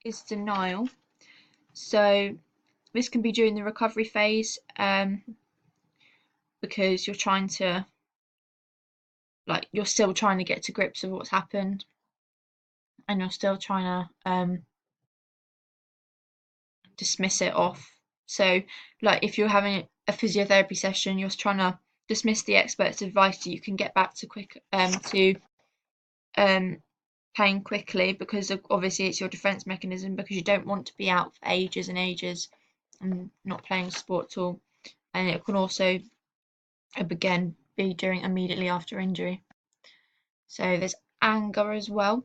is denial. So this can be during the recovery phase, because you're trying to, you're still trying to get to grips with what's happened, and you're still trying to dismiss it off. So, if you're having a physiotherapy session, you're trying to dismiss the expert's advice so you can get back to playing quickly, because obviously it's your defense mechanism, because you don't want to be out for ages and ages and not playing sport at all. And it can also, again, be during immediately after injury. So there's anger as well.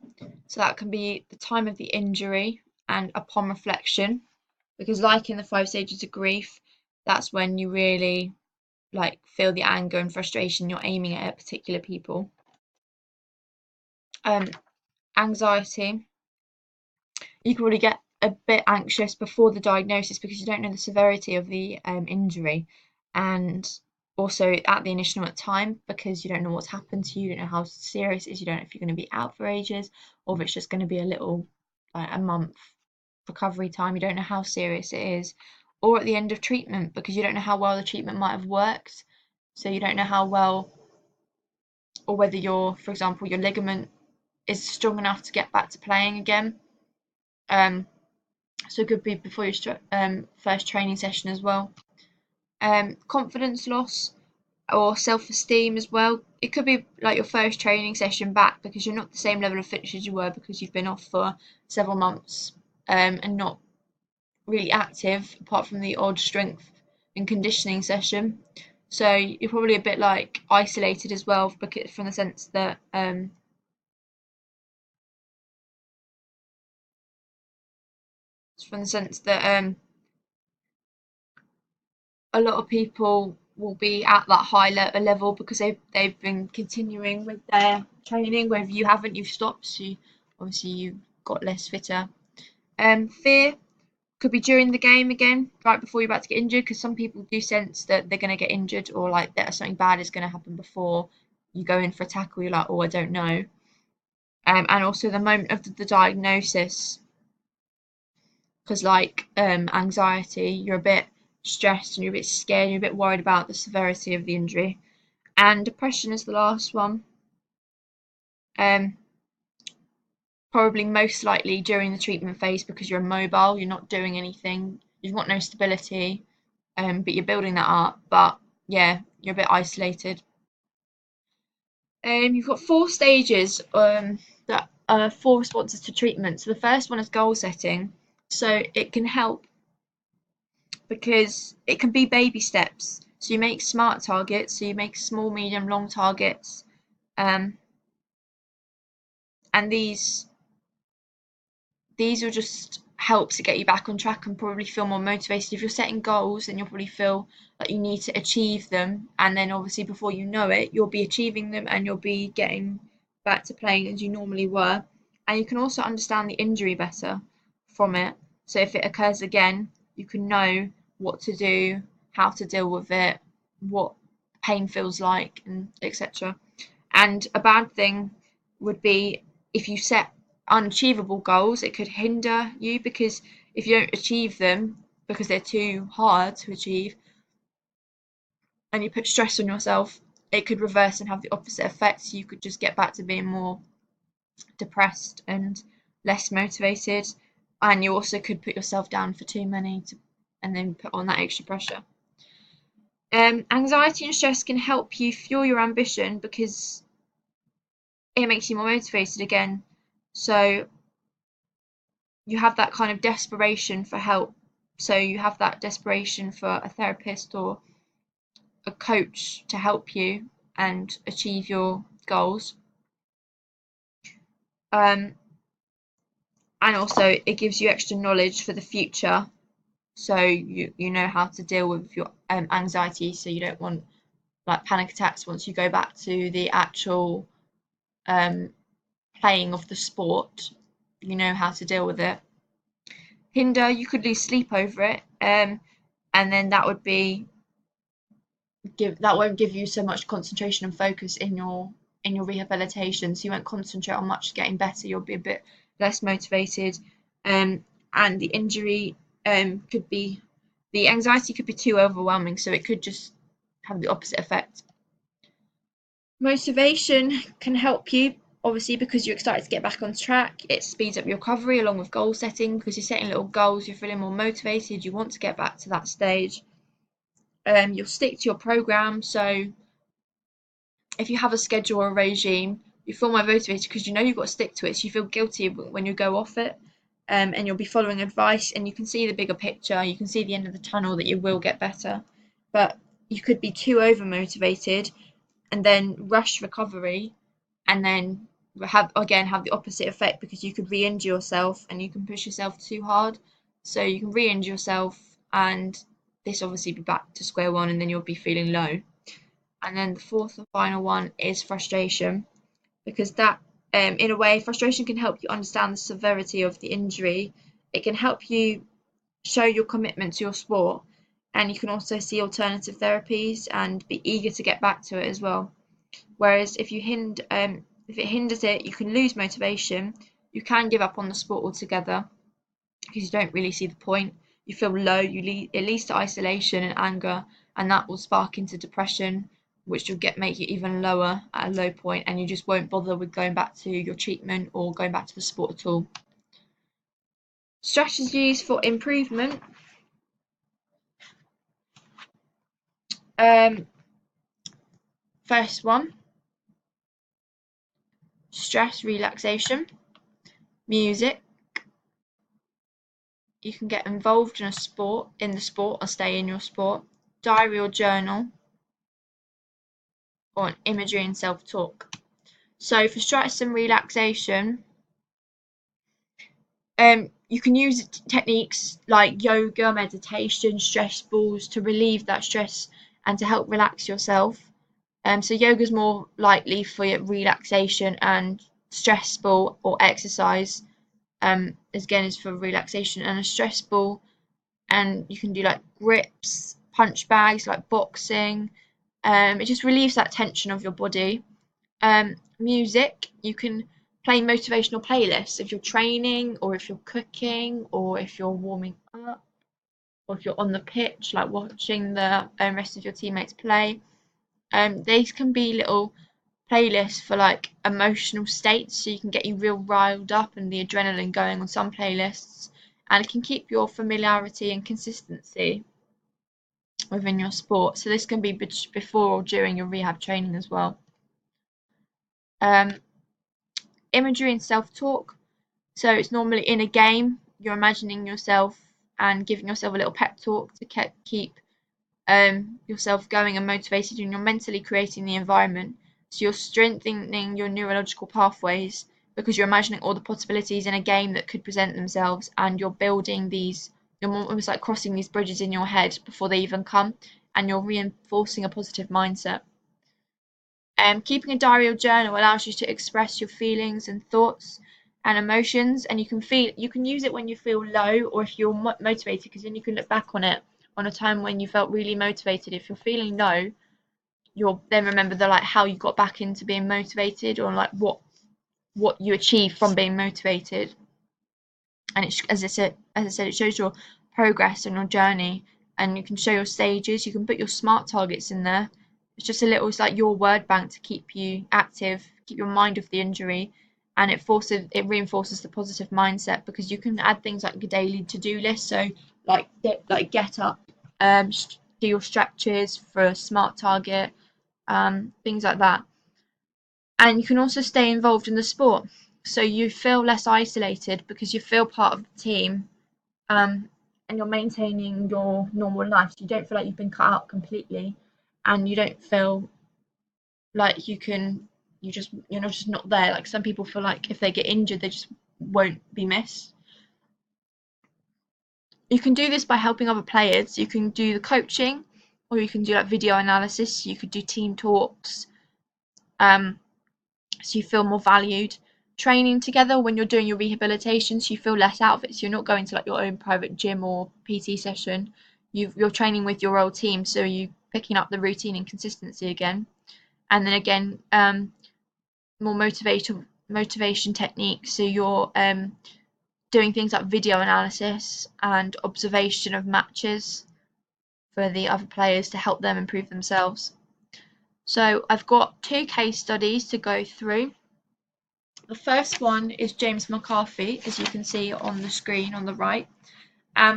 So that can be the time of the injury and upon reflection, because in the 5 stages of grief, that's when you really feel the anger and frustration you're aiming at particular people. Anxiety, you can probably get a bit anxious before the diagnosis because you don't know the severity of the injury, and also at the initial time, because you don't know what's happened to you, you don't know how serious it is, you don't know if you're going to be out for ages or if it's just going to be a little, a month recovery time, you don't know how serious it is, or at the end of treatment, because you don't know how well the treatment might have worked, so you don't know how well, or whether for example, your ligament is strong enough to get back to playing again. So it could be before your first training session as well. Confidence loss or self-esteem as well. It could be your first training session back, because you're not the same level of fitness as you were because you've been off for several months, and not really active apart from the odd strength and conditioning session. So you're probably a bit isolated as well, because from the sense that a lot of people will be at that high level because they've been continuing with their training, whether you haven't, you've stopped, so obviously you got less fitter. Fear could be during the game again, right before you're about to get injured, because some people do sense that they're going to get injured, or that something bad is going to happen before you go in for a tackle. You're like, oh, I don't know. And also the moment of the diagnosis, because anxiety, you're a bit stressed and you're a bit scared and you're a bit worried about the severity of the injury. And depression is the last one. Probably most likely during the treatment phase, because you're immobile, you're not doing anything, you've got no stability, but you're building that up. But yeah, you're a bit isolated. You've got 4 stages, that are 4 responses to treatment. So the first one is goal setting. So it can help because it can be baby steps. So you make SMART targets, so you make small, medium, long targets, and these will just help to get you back on track and probably feel more motivated. If you're setting goals, then you'll probably feel like you need to achieve them, and then obviously before you know it, you'll be achieving them and you'll be getting back to playing as you normally were. And you can also understand the injury better from it. So if it occurs again, you can know what to do, how to deal with it, what pain feels like, and etc. And a bad thing would be if you set unachievable goals, it could hinder you, because if you don't achieve them because they're too hard to achieve and you put stress on yourself, it could reverse and have the opposite effect. So you could just get back to being more depressed and less motivated, and you also could put yourself down for too many and then put on that extra pressure. Anxiety and stress can help you fuel your ambition because it makes you more motivated again. So you have that kind of desperation for help. So you have that desperation for a therapist or a coach to help you and achieve your goals. And also it gives you extra knowledge for the future. So you know how to deal with your anxiety, so you don't want panic attacks once you go back to the actual playing of the sport. You know how to deal with it. Hinder, you could lose sleep over it, and then that won't give you so much concentration and focus in your rehabilitation, so you won't concentrate on much getting better. You'll be a bit less motivated, and the injury could be, the anxiety could be too overwhelming, so it could just have the opposite effect. Motivation can help you, obviously, because you're excited to get back on track. It speeds up your recovery along with goal setting, because you're setting little goals, you're feeling more motivated, you want to get back to that stage. You'll stick to your program, so if you have a schedule or a regime, you feel more motivated because you know you've got to stick to it, so you feel guilty when you go off it. And you'll be following advice, and you can see the bigger picture, you can see the end of the tunnel, that you will get better. But you could be too over motivated and then rush recovery, and then have the opposite effect, because you could re-injure yourself and you can push yourself too hard, so you can re-injure yourself, and this obviously be back to square one, and then you'll be feeling low. And then the fourth and final one is frustration, because that, in a way, frustration can help you understand the severity of the injury. It can help you show your commitment to your sport, and you can also see alternative therapies and be eager to get back to it as well. Whereas if it hinders it, you can lose motivation. You can give up on the sport altogether because you don't really see the point. You feel low. It leads to isolation and anger, and that will spark into depression, which will make you even lower at a low point, and you just won't bother with going back to your treatment or going back to the sport at all. Strategies for improvement. First one, stress relaxation, music. You can get involved in the sport, or stay in your sport. Diary or journal, or an imagery and self-talk. So for stress and relaxation, you can use techniques like yoga, meditation, stress balls to relieve that stress and to help relax yourself. So yoga is more likely for relaxation, and stress ball or exercise, again, is for relaxation. And a stress ball, and you can do like grips, punch bags, like boxing. It just relieves that tension of your body. Music, you can play motivational playlists if you're training, or if you're cooking, or if you're warming up, or if you're on the pitch, like watching the rest of your teammates play. These can be little playlists for like emotional states, so you can get you real riled up and the adrenaline going on some playlists, and it can keep your familiarity and consistency within your sport. So this can be before or during your rehab training as well. Imagery and self-talk. So it's normally in a game, you're imagining yourself and giving yourself a little pep talk to keep yourself going and motivated, and you're mentally creating the environment. So you're strengthening your neurological pathways because you're imagining all the possibilities in a game that could present themselves, and you're building these, you're almost like crossing these bridges in your head before they even come, and you're reinforcing a positive mindset. Keeping a diary or journal allows you to express your feelings and thoughts and emotions, and you can use it when you feel low, or if you're motivated, because then you can look back on it on a time when you felt really motivated. If you're feeling low, you'll then remember how you got back into being motivated, or like what you achieved from being motivated. And it, as I said, it shows your progress and your journey, and you can show your stages. You can put your SMART targets in there. It's like your word bank to keep you active, keep your mind off the injury, and it reinforces the positive mindset, because you can add things like a daily to-do list. So like get up, do your stretches for a SMART target, things like that. And you can also stay involved in the sport, so you feel less isolated because you feel part of the team, and you're maintaining your normal life. So you don't feel like you've been cut out completely, and you don't feel like you're just not there. Like some people feel like if they get injured, they just won't be missed. You can do this by helping other players. You can do the coaching, or you can do like video analysis. You could do team talks, so you feel more valued. Training together when you're doing your rehabilitation, so you feel less out of it. So you're not going to like your own private gym or PT session. You're training with your old team, so you picking up the routine and consistency again. And then again, more motivation techniques. So you're doing things like video analysis and observation of matches for the other players to help them improve themselves. So I've got 2 case studies to go through. The first one is James McCarthy, as you can see on the screen on the right.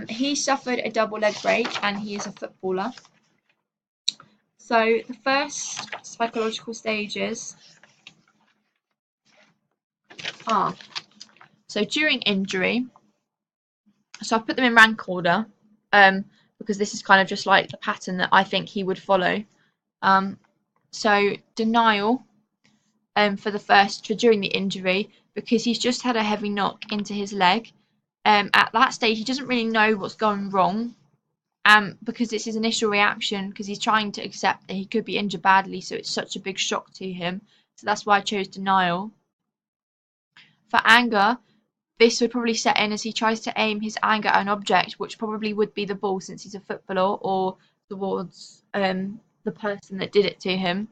He suffered a double leg break and he is a footballer. So the first psychological stages are, so during injury, so I've put them in rank order, because this is kind of just like the pattern that I think he would follow. So denial, for during the injury, because he's just had a heavy knock into his leg. At that stage, he doesn't really know what's going wrong, because it's his initial reaction, because he's trying to accept that he could be injured badly, so it's such a big shock to him. So that's why I chose denial. For anger, this would probably set in as he tries to aim his anger at an object, which probably would be the ball since he's a footballer, or towards the person that did it to him.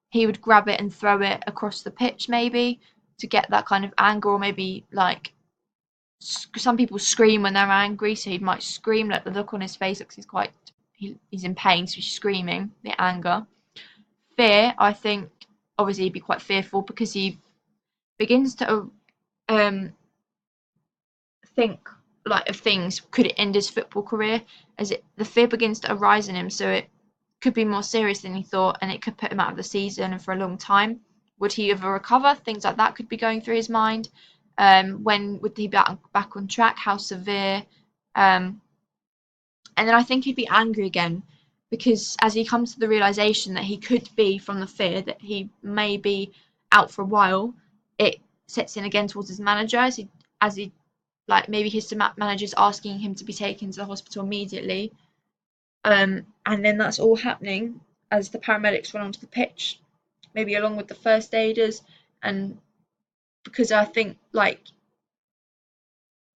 He would grab it and throw it across the pitch, maybe, to get that kind of anger, or maybe like some people scream when they're angry, so he might scream, like the look on his face looks he's in pain, so he's screaming the anger. Fear, I think obviously he'd be quite fearful because he begins to think like of things, could it end his football career, the fear begins to arise in him, so it could be more serious than he thought and it could put him out of the season and for a long time. Would he ever recover? Things like that could be going through his mind. When would he be back on track? How severe? And then I think he'd be angry again, because as he comes to the realization that he could be, from the fear that he may be out for a while, it sets in again towards his manager, as he like maybe his manager's asking him to be taken to the hospital immediately. And then that's all happening as the paramedics run onto the pitch, maybe along with the first aiders. And because I think, like,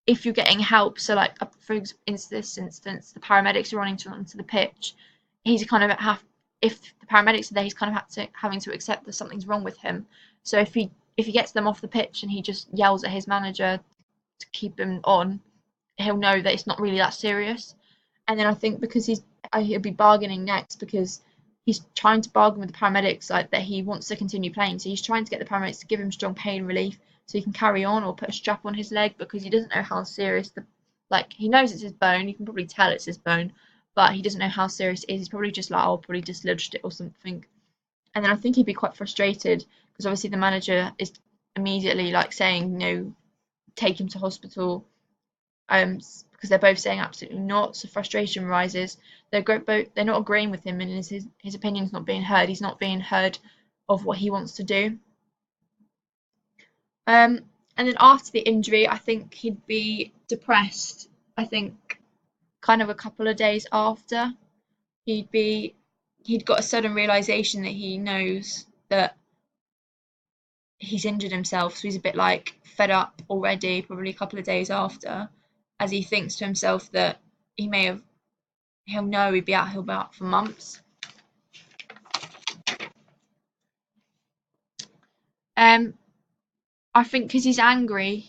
if you're getting help, so like for this instance, the paramedics are running onto the pitch, he's kind of if the paramedics are there, he's kind of having to accept that something's wrong with him. So if he gets them off the pitch and he just yells at his manager to keep him on, he'll know that it's not really that serious. And then I think because he'll be bargaining next, because he's trying to bargain with the paramedics, like that he wants to continue playing. So he's trying to get the paramedics to give him strong pain relief so he can carry on, or put a strap on his leg, because he doesn't know how serious he knows it's his bone, you can probably tell it's his bone, but he doesn't know how serious it is. He's probably just like, oh, I'll probably dislodged it or something. And then I think he'd be quite frustrated because obviously the manager is immediately like saying, take him to hospital, because they're both saying absolutely not. So frustration rises. They're not agreeing with him, and his opinion's not being heard. He's not being heard of what he wants to do. And then after the injury, I think he'd be depressed. I think kind of a couple of days after, he'd got a sudden realization that he knows that he's injured himself, so he's a bit like fed up already, probably a couple of days after, as he thinks to himself that he'll be out for months. I think because he's angry,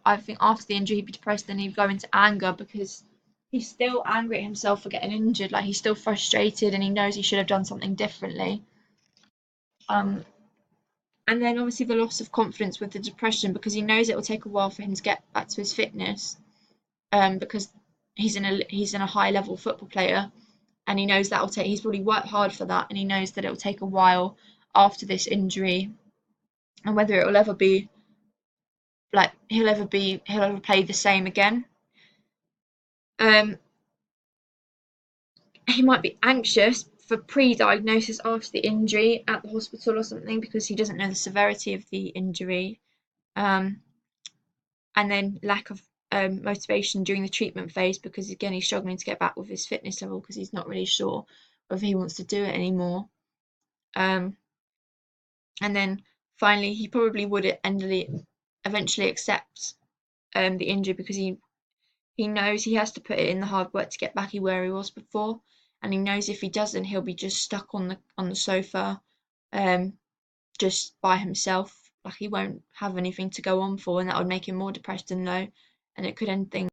I think after the injury he'd be depressed, then he'd go into anger because he's still angry at himself for getting injured. Like, he's still frustrated and he knows he should have done something differently. And then obviously the loss of confidence with the depression, because he knows it will take a while for him to get back to his fitness, because he's in a high level football player, and he knows he's probably worked hard for that, and he knows that it will take a while after this injury, and whether it will ever be like he'll ever play the same again. He might be anxious for pre-diagnosis after the injury at the hospital or something, because he doesn't know the severity of the injury, and then lack of motivation during the treatment phase, because again he's struggling to get back with his fitness level because he's not really sure whether he wants to do it anymore. And then finally he probably would eventually accept the injury, because he knows he has to put it in the hard work to get back where he was before, and he knows if he doesn't, he'll be just stuck on the sofa, just by himself. Like, he won't have anything to go on for, and that would make him more depressed and low. and it could end things.